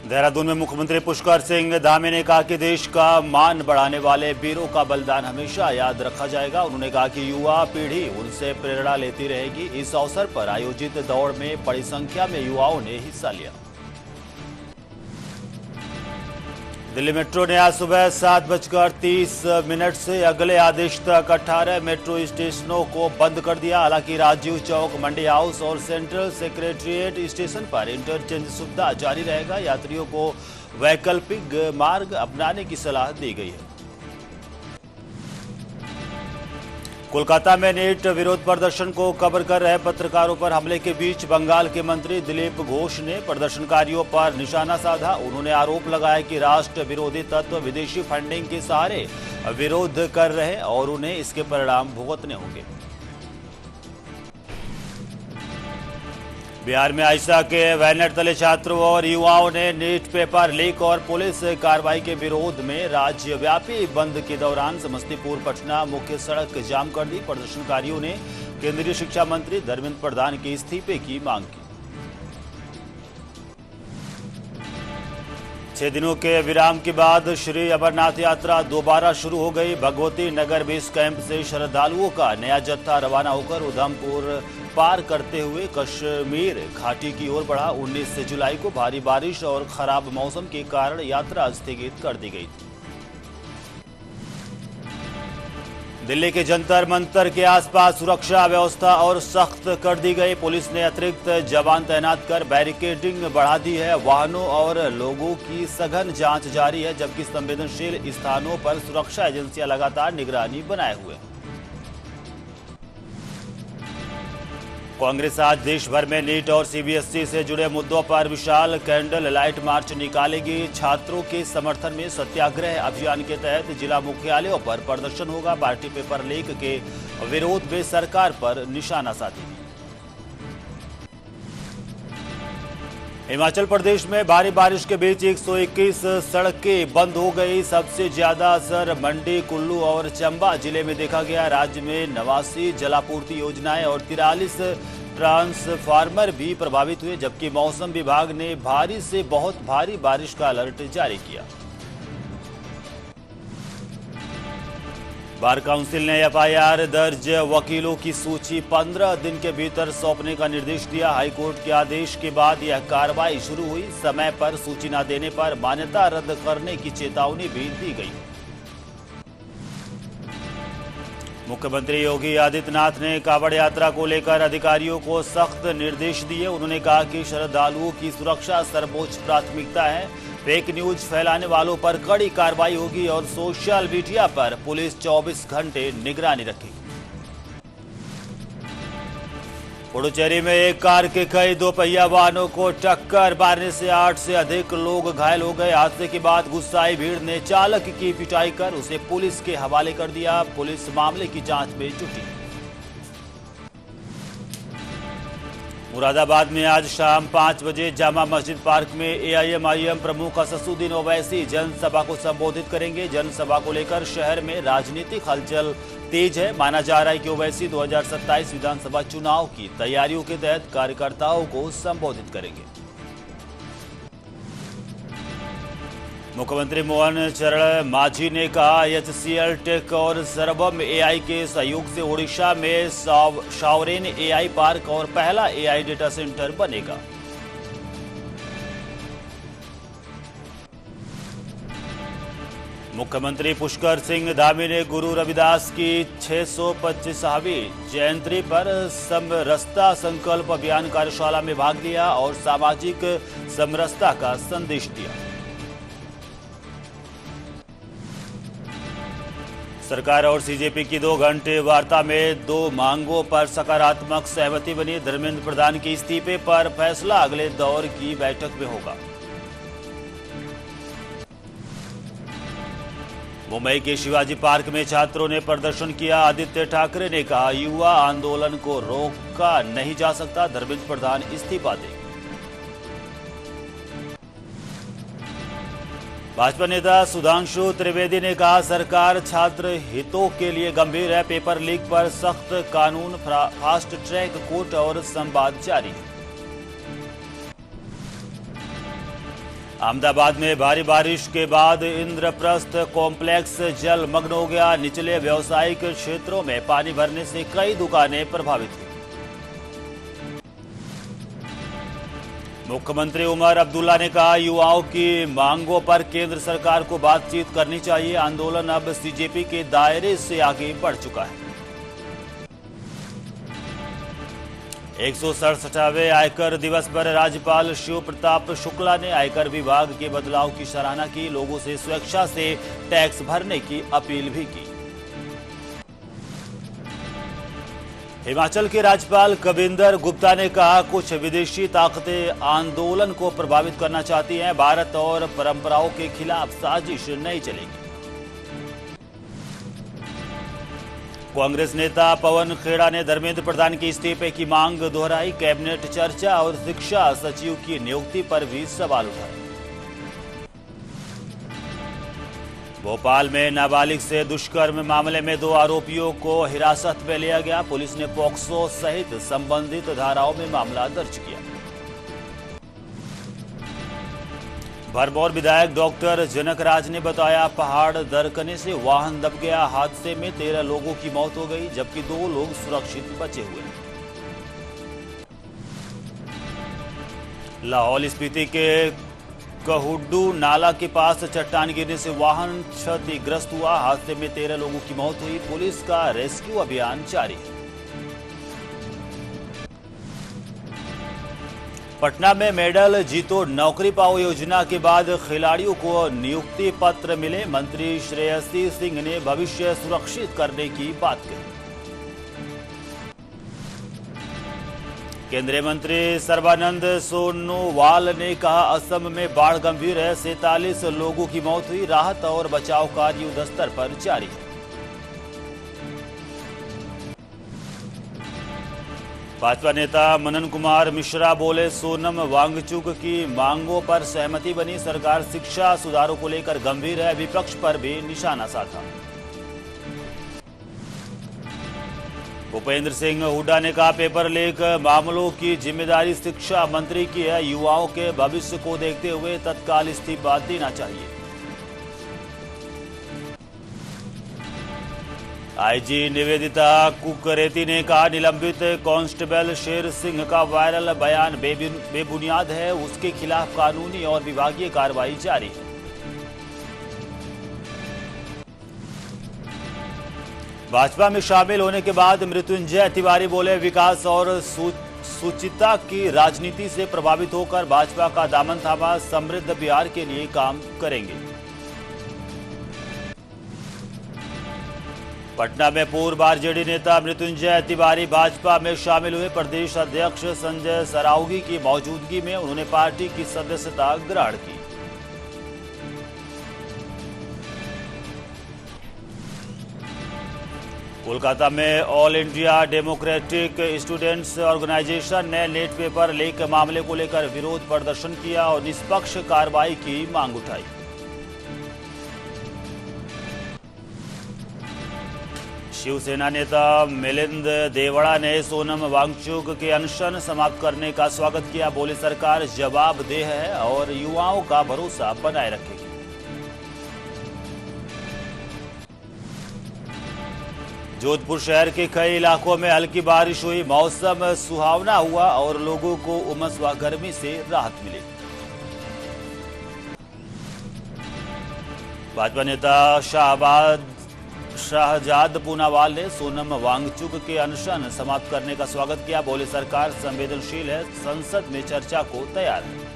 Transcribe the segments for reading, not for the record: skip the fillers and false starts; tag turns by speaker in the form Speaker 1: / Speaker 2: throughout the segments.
Speaker 1: देहरादून में मुख्यमंत्री पुष्कर सिंह धामी ने कहा कि देश का मान बढ़ाने वाले वीरों का बलिदान हमेशा याद रखा जाएगा। उन्होंने कहा कि युवा पीढ़ी उनसे प्रेरणा लेती रहेगी। इस अवसर पर आयोजित दौड़ में बड़ी संख्या में युवाओं ने हिस्सा लिया। दिल्ली मेट्रो ने आज सुबह 7:30 से अगले आदेश तक 18 मेट्रो स्टेशनों को बंद कर दिया। हालांकि राजीव चौक, मंडी हाउस और सेंट्रल सेक्रेटरिएट स्टेशन पर इंटरचेंज सुविधा जारी रहेगा। यात्रियों को वैकल्पिक मार्ग अपनाने की सलाह दी गई है। कोलकाता में नीट विरोध प्रदर्शन को कवर कर रहे पत्रकारों पर हमले के बीच बंगाल के मंत्री दिलीप घोष ने प्रदर्शनकारियों पर निशाना साधा। उन्होंने आरोप लगाया कि राष्ट्र विरोधी तत्व विदेशी फंडिंग के सहारे विरोध कर रहे हैं और उन्हें इसके परिणाम भुगतने होंगे। बिहार में आइसा के बैनर तले छात्रों और युवाओं ने नीट पेपर लीक और पुलिस कार्रवाई के विरोध में राज्यव्यापी बंद के दौरान समस्तीपुर पटना मुख्य सड़क जाम कर दी। प्रदर्शनकारियों ने केंद्रीय शिक्षा मंत्री धर्मेंद्र प्रधान के इस्तीफे की मांग की। 6 दिनों के विराम के बाद श्री अमरनाथ यात्रा दोबारा शुरू हो गई। भगवती नगर बेस कैंप से श्रद्धालुओं का नया जत्था रवाना होकर उधमपुर पार करते हुए कश्मीर घाटी की ओर बढ़ा। 19 जुलाई को भारी बारिश और खराब मौसम के कारण यात्रा स्थगित कर दी गई थी। दिल्ली के जंतर मंतर के आसपास सुरक्षा व्यवस्था और सख्त कर दी गई। पुलिस ने अतिरिक्त जवान तैनात कर बैरिकेडिंग बढ़ा दी है। वाहनों और लोगों की सघन जांच जारी है, जबकि संवेदनशील स्थानों पर सुरक्षा एजेंसियां लगातार निगरानी बनाए हुए हैं। कांग्रेस आज देश भर में नीट और सीबीएसई से जुड़े मुद्दों पर विशाल कैंडल लाइट मार्च निकालेगी। छात्रों के समर्थन में सत्याग्रह अभियान के तहत जिला मुख्यालयों पर प्रदर्शन होगा। पार्टी पेपर लीक के विरोध में सरकार पर निशाना साधेगी। हिमाचल प्रदेश में भारी बारिश के बीच 121 सड़कें बंद हो गई। सबसे ज्यादा असर मंडी, कुल्लू और चंबा जिले में देखा गया। राज्य में 89 जलापूर्ति योजनाएं और 43 ट्रांसफार्मर भी प्रभावित हुए, जबकि मौसम विभाग ने भारी से बहुत भारी बारिश का अलर्ट जारी किया। बार काउंसिल ने एफआईआर दर्ज वकीलों की सूची 15 दिन के भीतर सौंपने का निर्देश दिया। हाईकोर्ट के आदेश के बाद यह कार्रवाई शुरू हुई। समय पर सूची न देने पर मान्यता रद्द करने की चेतावनी भी दी गई। मुख्यमंत्री योगी आदित्यनाथ ने कांवड़ यात्रा को लेकर अधिकारियों को सख्त निर्देश दिए। उन्होंने कहा कि श्रद्धालुओं की सुरक्षा सर्वोच्च प्राथमिकता है। फेक न्यूज फैलाने वालों पर कड़ी कार्रवाई होगी और सोशल मीडिया पर पुलिस 24 घंटे निगरानी रखेगी। पुडुचेरी में एक कार के कई दोपहिया वाहनों को टक्कर मारने से 8 से अधिक लोग घायल हो गए। हादसे के बाद गुस्साई भीड़ ने चालक की पिटाई कर उसे पुलिस के हवाले कर दिया। पुलिस मामले की जांच में जुटी। मुरादाबाद में आज शाम 5 बजे जामा मस्जिद पार्क में एआईएमआईएम प्रमुख असदुद्दीन ओवैसी जनसभा को संबोधित करेंगे। जनसभा को लेकर शहर में राजनीतिक हलचल तेज है। माना जा रहा है कि ओवैसी 2027 विधानसभा चुनाव की तैयारियों के तहत कार्यकर्ताओं को संबोधित करेंगे। मुख्यमंत्री मोहन चरण मांझी ने कहा एचसीएल टेक और सर्वम एआई के सहयोग से ओडिशा में सावरेन एआई पार्क और पहला एआई डेटा सेंटर बनेगा। मुख्यमंत्री पुष्कर सिंह धामी ने गुरु रविदास की 625वीं जयंती पर समरसता संकल्प अभियान कार्यशाला में भाग लिया और सामाजिक समरसता का संदेश दिया। सरकार और सीजेपी की 2 घंटे वार्ता में 2 मांगों पर सकारात्मक सहमति बनी। धर्मेंद्र प्रधान के इस्तीफे पर फैसला अगले दौर की बैठक में होगा। मुंबई के शिवाजी पार्क में छात्रों ने प्रदर्शन किया। आदित्य ठाकरे ने कहा युवा आंदोलन को रोका नहीं जा सकता। धर्मेंद्र प्रधान इस्तीफा दें। भाजपा नेता सुधांशु त्रिवेदी ने कहा सरकार छात्र हितों के लिए गंभीर है। पेपर लीक पर सख्त कानून, फास्ट ट्रैक कोर्ट और संवाद जारी है। अहमदाबाद में भारी बारिश के बाद इंद्रप्रस्थ कॉम्प्लेक्स जलमग्न हो गया। निचले व्यावसायिक क्षेत्रों में पानी भरने से कई दुकानें प्रभावित हुई। मुख्यमंत्री उमर अब्दुल्ला ने कहा, युवाओं की मांगों पर केंद्र सरकार को बातचीत करनी चाहिए। आंदोलन अब सीजेपी के दायरे से आगे बढ़ चुका है। 167वें आयकर दिवस पर राज्यपाल शिव प्रताप शुक्ला ने आयकर विभाग के बदलाव की सराहना की। लोगों से स्वेच्छा से टैक्स भरने की अपील भी की। हिमाचल के राज्यपाल कविंदर गुप्ता ने कहा, कुछ विदेशी ताकतें आंदोलन को प्रभावित करना चाहती हैं। भारत और परंपराओं के खिलाफ साजिश नहीं चलेगी। कांग्रेस नेता पवन खेड़ा ने धर्मेंद्र प्रधान के इस्तीफे की मांग दोहराई। कैबिनेट चर्चा और शिक्षा सचिव की नियुक्ति पर भी सवाल उठाए। भोपाल में नाबालिग से दुष्कर्म मामले में 2 आरोपियों को हिरासत में लिया गया। पुलिस ने पॉक्सो सहित संबंधित धाराओं में मामला दर्ज किया। भरमौर विधायक डॉक्टर जनक राज ने बताया, पहाड़ दरकने से वाहन दब गया। हादसे में 13 लोगों की मौत हो गई, जबकि 2 लोग सुरक्षित बचे हुए। लाहौल स्पीति के कहुड्डू नाला के पास चट्टान गिरने से वाहन क्षतिग्रस्त हुआ। हादसे में 13 लोगों की मौत हुई। पुलिस का रेस्क्यू अभियान जारी है। पटना में मेडल जीतो नौकरी पाओ योजना के बाद खिलाड़ियों को नियुक्ति पत्र मिले। मंत्री श्रेयसी सिंह ने भविष्य सुरक्षित करने की बात कही। केंद्रीय मंत्री सर्बानंद सोनोवाल ने कहा, असम में बाढ़ गंभीर है। 47 लोगों की मौत हुई। राहत और बचाव कार्य युद्ध स्तर पर जारी है। भाजपा नेता मनन कुमार मिश्रा बोले, सोनम वांगचुक की मांगों पर सहमति बनी। सरकार शिक्षा सुधारों को लेकर गंभीर है। विपक्ष पर भी निशाना साधा। भूपेंद्र सिंह हुड्डा ने कहा, पेपर लीक मामलों की जिम्मेदारी शिक्षा मंत्री की है। युवाओं के भविष्य को देखते हुए तत्काल इस्तीफा देना चाहिए। आईजी निवेदिता कुकरेती ने कहा, निलंबित कांस्टेबल शेर सिंह का वायरल बयान बेबुनियाद है। उसके खिलाफ कानूनी और विभागीय कार्रवाई जारी है। भाजपा में शामिल होने के बाद मृत्युंजय तिवारी बोले, विकास और सुचिता की राजनीति से प्रभावित होकर भाजपा का दामन थामा। समृद्ध बिहार के लिए काम करेंगे। पटना में पूर्व आरजेडी नेता मृत्युंजय तिवारी भाजपा में शामिल हुए। प्रदेश अध्यक्ष संजय सरावगी की मौजूदगी में उन्होंने पार्टी की सदस्यता ग्रहण की। कोलकाता में All India Democratic Students Organisation ने नेट पेपर लीक मामले को लेकर विरोध प्रदर्शन किया और निष्पक्ष कार्रवाई की मांग उठाई। शिवसेना नेता मिलिंद देवड़ा ने सोनम वांगचुक के अनशन समाप्त करने का स्वागत किया। बोले, सरकार जवाबदेह है और युवाओं का भरोसा बनाए रखेगी। जोधपुर शहर के कई इलाकों में हल्की बारिश हुई। मौसम सुहावना हुआ और लोगों को उमस व गर्मी से राहत मिली। भाजपा नेता शाहजाद पूनावाल ने सोनम वांगचुक के अनशन समाप्त करने का स्वागत किया। बोले, सरकार संवेदनशील है, संसद में चर्चा को तैयार है।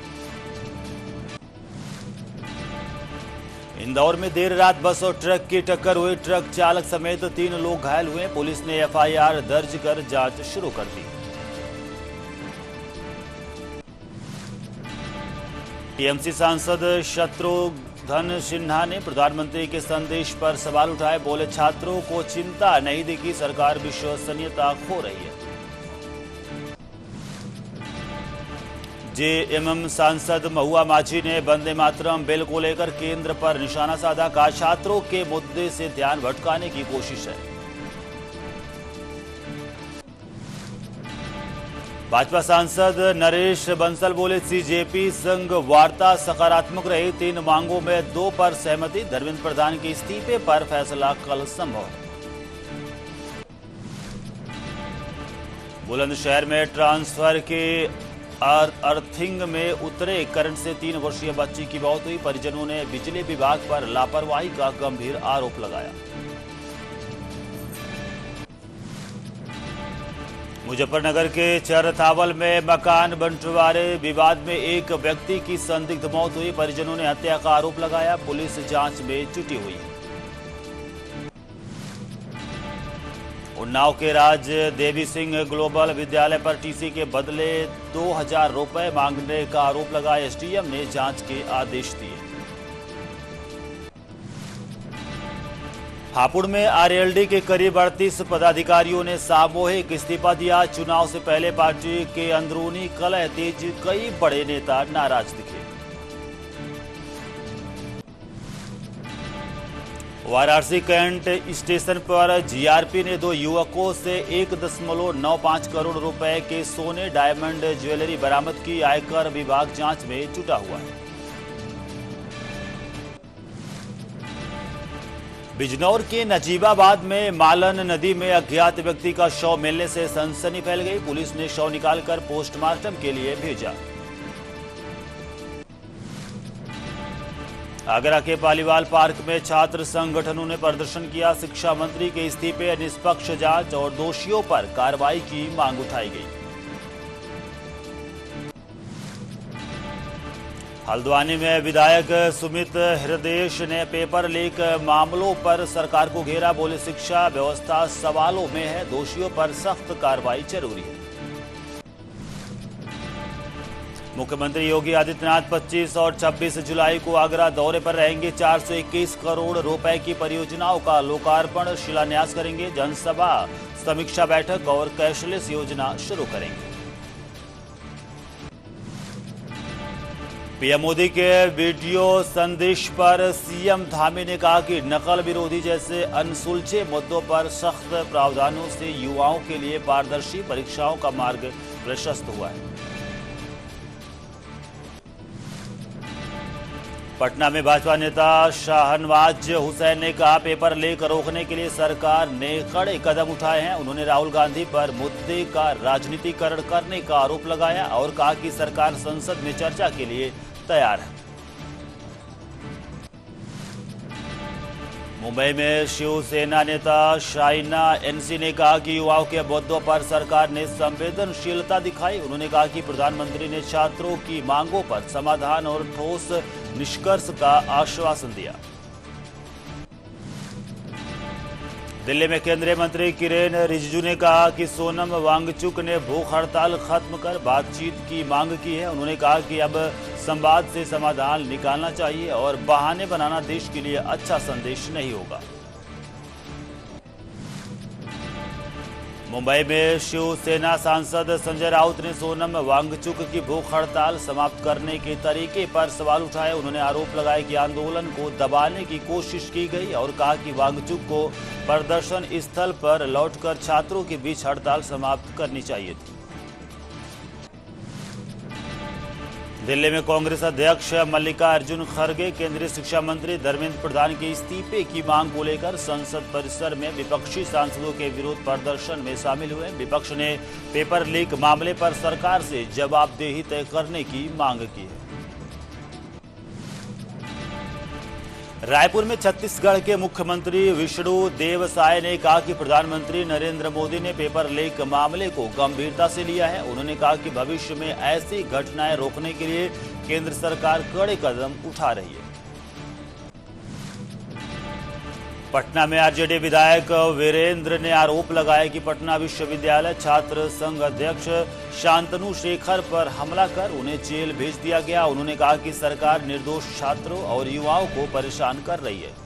Speaker 1: इंदौर में देर रात बस और ट्रक की टक्कर हुई। ट्रक चालक समेत 3 लोग घायल हुए। पुलिस ने एफआईआर दर्ज कर जांच शुरू कर दी। टीएमसी सांसद शत्रुघ्न सिन्हा ने प्रधानमंत्री के संदेश पर सवाल उठाए। बोले, छात्रों को चिंता नहीं दिखी, सरकार विश्वसनीयता खो रही है। जेएमएम सांसद महुआ माझी ने वंदे मातरम बिल को लेकर केंद्र पर निशाना साधा। कहा, छात्रों के मुद्दे से ध्यान भटकाने की कोशिश है। भाजपा सांसद नरेश बंसल बोले, सीजेपी संघ वार्ता सकारात्मक रही, 3 मांगों में 2 पर सहमति, धर्मेंद्र प्रधान के इस्तीफे पर फैसला कल संभव। बुलंदशहर में ट्रांसफर के अर्थिंग में उतरे करंट से 3 वर्षीय बच्ची की मौत हुई, परिजनों ने बिजली विभाग पर लापरवाही का गंभीर आरोप लगाया। मुजफ्फरनगर के चरथावल में मकान बंटवारे विवाद में एक व्यक्ति की संदिग्ध मौत हुई, परिजनों ने हत्या का आरोप लगाया, पुलिस जांच में जुटी हुई है। उन्नाव के राज देवी सिंह ग्लोबल विद्यालय पर टीसी के बदले 2000 रुपए मांगने का आरोप लगाया, एसडीएम ने जांच के आदेश दिए। हापुड़ में आरएलडी के करीब 38 पदाधिकारियों ने सामूहिक इस्तीफा दिया, चुनाव से पहले पार्टी के अंदरूनी कलह तेज, कई बड़े नेता नाराज दिखे। वाराणसी कैंट स्टेशन पर जीआरपी ने 2 युवकों से 1.95 करोड़ रुपए के सोने डायमंड ज्वेलरी बरामद की, आयकर विभाग जांच में जुटा हुआ है। बिजनौर के नजीबाबाद में मालन नदी में अज्ञात व्यक्ति का शव मिलने से सनसनी फैल गई, पुलिस ने शव निकालकर पोस्टमार्टम के लिए भेजा। आगरा के पालीवाल पार्क में छात्र संगठनों ने प्रदर्शन किया, शिक्षा मंत्री के इस्तीफे, निष्पक्ष जांच और दोषियों पर कार्रवाई की मांग उठाई गई। हल्द्वानी में विधायक सुमित हृदयेश ने पेपर लीक मामलों पर सरकार को घेरा, बोले शिक्षा व्यवस्था सवालों में है, दोषियों पर सख्त कार्रवाई जरूरी है। मुख्यमंत्री योगी आदित्यनाथ 25 और 26 जुलाई को आगरा दौरे पर रहेंगे, 421 करोड़ रुपए की परियोजनाओं का लोकार्पण शिलान्यास करेंगे, जनसभा, समीक्षा बैठक और कैशलेस योजना शुरू करेंगे। पीएम मोदी के वीडियो संदेश पर सीएम धामी ने कहा कि नकल विरोधी जैसे अनसुलझे मुद्दों पर सख्त प्रावधानों से युवाओं के लिए पारदर्शी परीक्षाओं का मार्ग प्रशस्त हुआ है। पटना में भाजपा नेता शाहनवाज हुसैन ने कहा, पेपर लीक रोकने के लिए सरकार ने कड़े कदम उठाए हैं। उन्होंने राहुल गांधी पर मुद्दे का राजनीतिकरण करने का आरोप लगाया और कहा कि सरकार संसद में चर्चा के लिए तैयार है। मुंबई में शिवसेना नेता शाइना एनसी ने कहा कि युवाओं के मुद्दों पर सरकार ने संवेदनशीलता दिखाई। उन्होंने कहा कि प्रधानमंत्री ने छात्रों की मांगों पर समाधान और ठोस निष्कर्ष का आश्वासन दिया। दिल्ली में केंद्रीय मंत्री किरेन रिजिजू ने कहा कि सोनम वांगचुक ने भूख हड़ताल खत्म कर बातचीत की मांग की है। उन्होंने कहा कि अब संवाद से समाधान निकालना चाहिए और बहाने बनाना देश के लिए अच्छा संदेश नहीं होगा। मुंबई में शिवसेना सांसद संजय राउत ने सोनम वांगचुक की भूख हड़ताल समाप्त करने के तरीके पर सवाल उठाए। उन्होंने आरोप लगाया कि आंदोलन को दबाने की कोशिश की गई और कहा कि वांगचुक को प्रदर्शन स्थल पर लौटकर छात्रों के बीच हड़ताल समाप्त करनी चाहिए थी। दिल्ली में कांग्रेस अध्यक्ष मल्लिकार्जुन खड़गे केंद्रीय शिक्षा मंत्री धर्मेंद्र प्रधान के इस्तीफे की मांग को लेकर संसद परिसर में विपक्षी सांसदों के विरोध प्रदर्शन में शामिल हुए। विपक्ष ने पेपर लीक मामले पर सरकार से जवाबदेही तय करने की मांग की है। रायपुर में छत्तीसगढ़ के मुख्यमंत्री विष्णु देव साय ने कहा कि प्रधानमंत्री नरेंद्र मोदी ने पेपर लीक मामले को गंभीरता से लिया है। उन्होंने कहा कि भविष्य में ऐसी घटनाएं रोकने के लिए केंद्र सरकार कड़े कदम उठा रही है। पटना में आरजेडी विधायक वीरेंद्र ने आरोप लगाया कि पटना विश्वविद्यालय छात्र संघ अध्यक्ष शांतनु शेखर पर हमला कर उन्हें जेल भेज दिया गया। उन्होंने कहा कि सरकार निर्दोष छात्रों और युवाओं को परेशान कर रही है।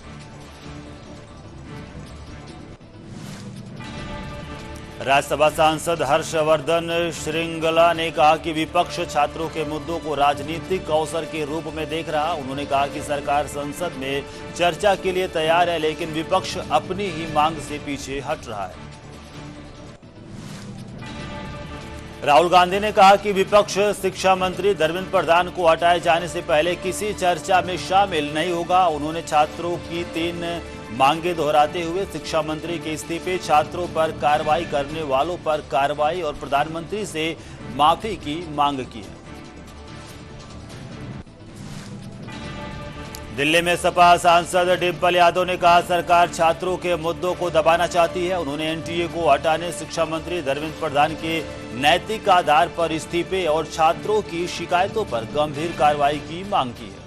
Speaker 1: राज्यसभा सांसद हर्षवर्धन श्रृंगला ने कहा कि विपक्ष छात्रों के मुद्दों को राजनीतिक अवसर के रूप में देख रहा। उन्होंने कहा कि सरकार संसद में चर्चा के लिए तैयार है, लेकिन विपक्ष अपनी ही मांग से पीछे हट रहा है। राहुल गांधी ने कहा कि विपक्ष शिक्षा मंत्री धर्मेंद्र प्रधान को हटाए जाने से पहले किसी चर्चा में शामिल नहीं होगा। उन्होंने छात्रों की 3 मांगे दोहराते हुए शिक्षा मंत्री के इस्तीफे, छात्रों पर कार्रवाई करने वालों पर कार्रवाई और प्रधानमंत्री से माफी की मांग की है। दिल्ली में सपा सांसद डिंपल यादव ने कहा, सरकार छात्रों के मुद्दों को दबाना चाहती है। उन्होंने एनटीए को हटाने, शिक्षा मंत्री धर्मेंद्र प्रधान के नैतिक आधार पर इस्तीफे और छात्रों की शिकायतों पर गंभीर कार्रवाई की मांग की है।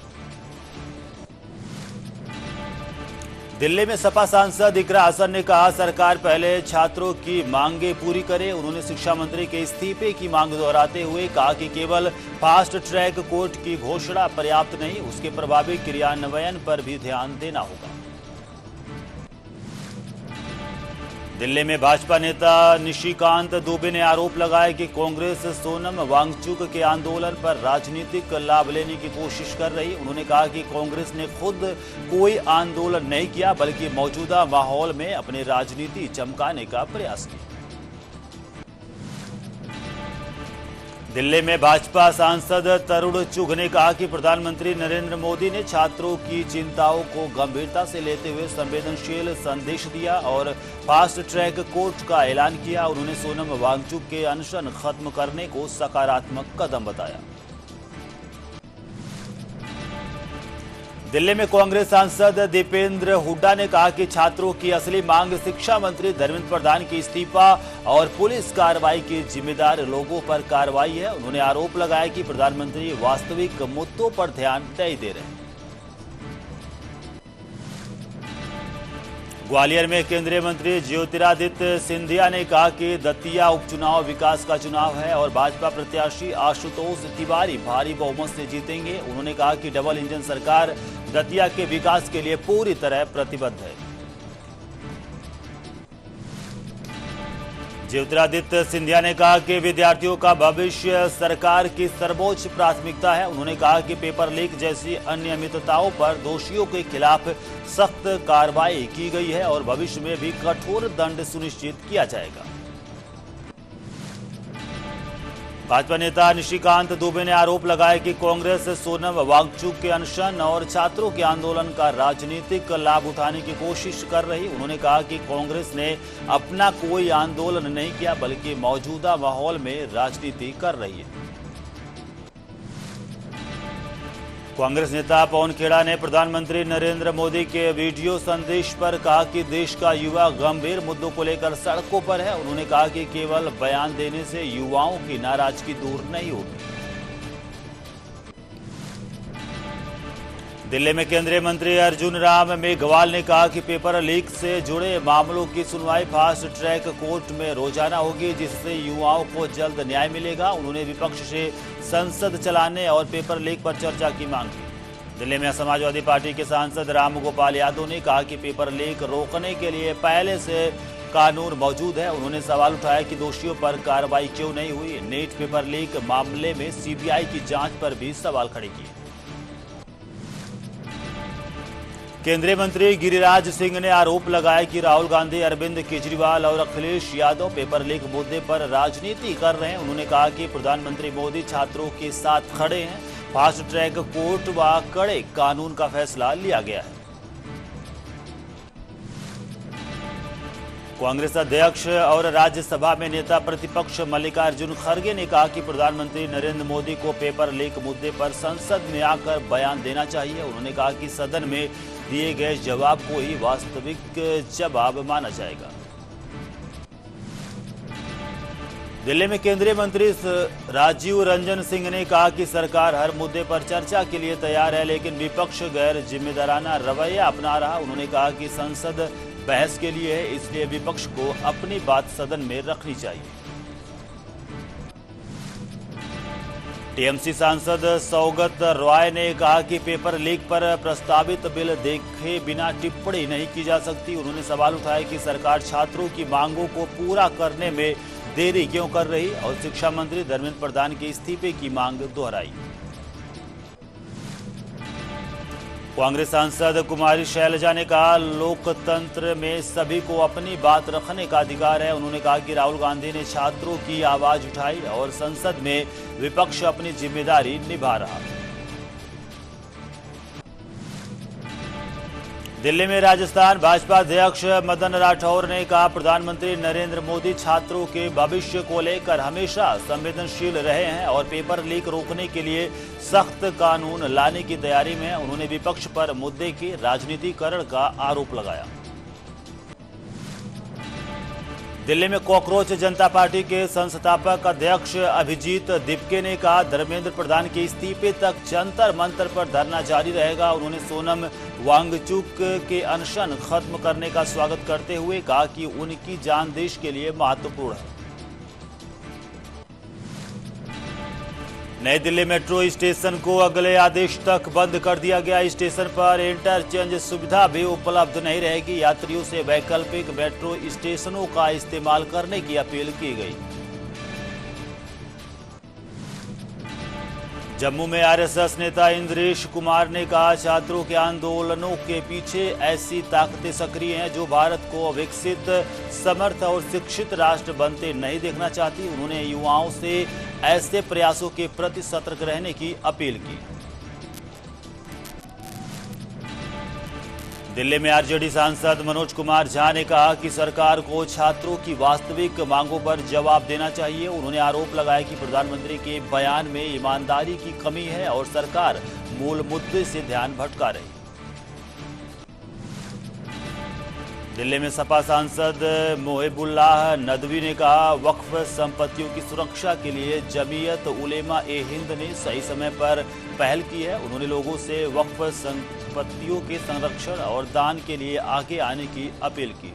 Speaker 1: दिल्ली में सपा सांसद इकरा हसन ने कहा, सरकार पहले छात्रों की मांगे पूरी करे। उन्होंने शिक्षा मंत्री के इस्तीफे की मांग दोहराते हुए कहा कि केवल फास्ट ट्रैक कोर्ट की घोषणा पर्याप्त नहीं, उसके प्रभावी क्रियान्वयन पर भी ध्यान देना होगा। दिल्ली में भाजपा नेता निशिकांत दुबे ने आरोप लगाया कि कांग्रेस सोनम वांगचुक के आंदोलन पर राजनीतिक लाभ लेने की कोशिश कर रही। उन्होंने कहा कि कांग्रेस ने खुद कोई आंदोलन नहीं किया, बल्कि मौजूदा माहौल में अपनी राजनीति चमकाने का प्रयास किया। दिल्ली में भाजपा सांसद तरुण चुघ ने कहा कि प्रधानमंत्री नरेंद्र मोदी ने छात्रों की चिंताओं को गंभीरता से लेते हुए संवेदनशील संदेश दिया और फास्ट ट्रैक कोर्ट का ऐलान किया। उन्होंने सोनम वांगचुक के अनशन खत्म करने को सकारात्मक कदम बताया। दिल्ली में कांग्रेस सांसद दीपेंद्र हुड्डा ने कहा कि छात्रों की असली मांग शिक्षा मंत्री धर्मेंद्र प्रधान की इस्तीफा और पुलिस कार्रवाई के जिम्मेदार लोगों पर कार्रवाई है। उन्होंने आरोप लगाया कि प्रधानमंत्री वास्तविक मुद्दों पर ध्यान नहीं दे रहे हैं। ग्वालियर में केंद्रीय मंत्री ज्योतिरादित्य सिंधिया ने कहा कि दतिया उपचुनाव विकास का चुनाव है और भाजपा प्रत्याशी आशुतोष तिवारी भारी बहुमत से जीतेंगे। उन्होंने कहा कि डबल इंजन सरकार दतिया के विकास के लिए पूरी तरह प्रतिबद्ध है। ज्योतिरादित्य सिंधिया ने कहा कि विद्यार्थियों का भविष्य सरकार की सर्वोच्च प्राथमिकता है। उन्होंने कहा कि पेपर लीक जैसी अनियमितताओं पर दोषियों के खिलाफ सख्त कार्रवाई की गई है और भविष्य में भी कठोर दंड सुनिश्चित किया जाएगा। भाजपा नेता निशिकांत दुबे ने आरोप लगाया कि कांग्रेस सोनम वांगचुक के अनशन और छात्रों के आंदोलन का राजनीतिक लाभ उठाने की कोशिश कर रही। उन्होंने कहा कि कांग्रेस ने अपना कोई आंदोलन नहीं किया, बल्कि मौजूदा माहौल में राजनीति कर रही है। कांग्रेस नेता पवन खेड़ा ने प्रधानमंत्री नरेंद्र मोदी के वीडियो संदेश पर कहा कि देश का युवा गंभीर मुद्दों को लेकर सड़कों पर है। उन्होंने कहा कि केवल बयान देने से युवाओं की नाराजगी दूर नहीं होगी। दिल्ली में केंद्रीय मंत्री अर्जुन राम मेघवाल ने कहा कि पेपर लीक से जुड़े मामलों की सुनवाई फास्ट ट्रैक कोर्ट में रोजाना होगी, जिससे युवाओं को जल्द न्याय मिलेगा। उन्होंने विपक्ष से संसद चलाने और पेपर लीक पर चर्चा की मांग की। दिल्ली में समाजवादी पार्टी के सांसद रामगोपाल यादव ने कहा कि पेपर लीक रोकने के लिए पहले से कानून मौजूद है। उन्होंने सवाल उठाया कि दोषियों पर कार्रवाई क्यों नहीं हुई। नीट पेपर लीक मामले में सीबीआई की जांच पर भी सवाल खड़े किए। केंद्रीय मंत्री गिरिराज सिंह ने आरोप लगाया कि राहुल गांधी, अरविंद केजरीवाल और अखिलेश यादव पेपर लीक मुद्दे पर राजनीति कर रहे हैं। उन्होंने कहा कि प्रधानमंत्री मोदी छात्रों के साथ खड़े हैं। फास्ट ट्रैक कोर्ट व कड़े कानून का फैसला लिया गया है। कांग्रेस अध्यक्ष और राज्यसभा में नेता प्रतिपक्ष मल्लिकार्जुन खड़गे ने कहा कि प्रधानमंत्री नरेंद्र मोदी को पेपर लीक मुद्दे पर संसद में आकर बयान देना चाहिए। उन्होंने कहा कि सदन में दिए गए जवाब को ही वास्तविक जवाब माना जाएगा। दिल्ली में केंद्रीय मंत्री राजीव रंजन सिंह ने कहा कि सरकार हर मुद्दे पर चर्चा के लिए तैयार है, लेकिन विपक्ष गैर जिम्मेदाराना रवैया अपना रहा। उन्होंने कहा कि संसद बहस के लिए है, इसलिए विपक्ष को अपनी बात सदन में रखनी चाहिए। टीएमसी सांसद सौगत रॉय ने कहा कि पेपर लीक पर प्रस्तावित बिल देखे बिना टिप्पणी नहीं की जा सकती। उन्होंने सवाल उठाया कि सरकार छात्रों की मांगों को पूरा करने में देरी क्यों कर रही और शिक्षा मंत्री धर्मेंद्र प्रधान के इस्तीफे की मांग दोहराई। कांग्रेस सांसद कुमारी शैलजा ने कहा, लोकतंत्र में सभी को अपनी बात रखने का अधिकार है। उन्होंने कहा कि राहुल गांधी ने छात्रों की आवाज उठाई और संसद में विपक्ष अपनी जिम्मेदारी निभा रहा है। दिल्ली में राजस्थान भाजपा अध्यक्ष मदन राठौर ने कहा, प्रधानमंत्री नरेंद्र मोदी छात्रों के भविष्य को लेकर हमेशा संवेदनशील रहे हैं और पेपर लीक रोकने के लिए सख्त कानून लाने की तैयारी में हैं। उन्होंने विपक्ष पर मुद्दे के राजनीतिकरण का आरोप लगाया। दिल्ली में कॉकरोच जनता पार्टी के संस्थापक अध्यक्ष अभिजीत दिपके ने कहा, धर्मेंद्र प्रधान के इस्तीफे तक जंतर मंतर पर धरना जारी रहेगा। उन्होंने सोनम वांगचुक के अनशन खत्म करने का स्वागत करते हुए कहा कि उनकी जान देश के लिए महत्वपूर्ण है। नई दिल्ली मेट्रो स्टेशन को अगले आदेश तक बंद कर दिया गया। स्टेशन पर इंटरचेंज सुविधा भी उपलब्ध नहीं रहेगी। यात्रियों से वैकल्पिक मेट्रो स्टेशनों का इस्तेमाल करने की अपील की गई। जम्मू में आरएसएस नेता इंद्रेश कुमार ने कहा, छात्रों के आंदोलनों के पीछे ऐसी ताकतें सक्रिय हैं जो भारत को विकसित, समर्थ और शिक्षित राष्ट्र बनते नहीं देखना चाहती। उन्होंने युवाओं से ऐसे प्रयासों के प्रति सतर्क रहने की अपील की। दिल्ली में आरजेडी सांसद मनोज कुमार झा ने कहा कि सरकार को छात्रों की वास्तविक मांगों पर जवाब देना चाहिए। उन्होंने आरोप लगाया कि प्रधानमंत्री के बयान में ईमानदारी की कमी है और सरकार मूल मुद्दे से ध्यान भटका रही। दिल्ली में सपा सांसद मोहिबुल्लाह नदवी ने कहा, वक्फ संपत्तियों की सुरक्षा के लिए जमीयत उलेमा ए हिंद ने सही समय पर पहल की है। उन्होंने लोगों से वक्फ संपत्तियों के संरक्षण और दान के लिए आगे आने की अपील की।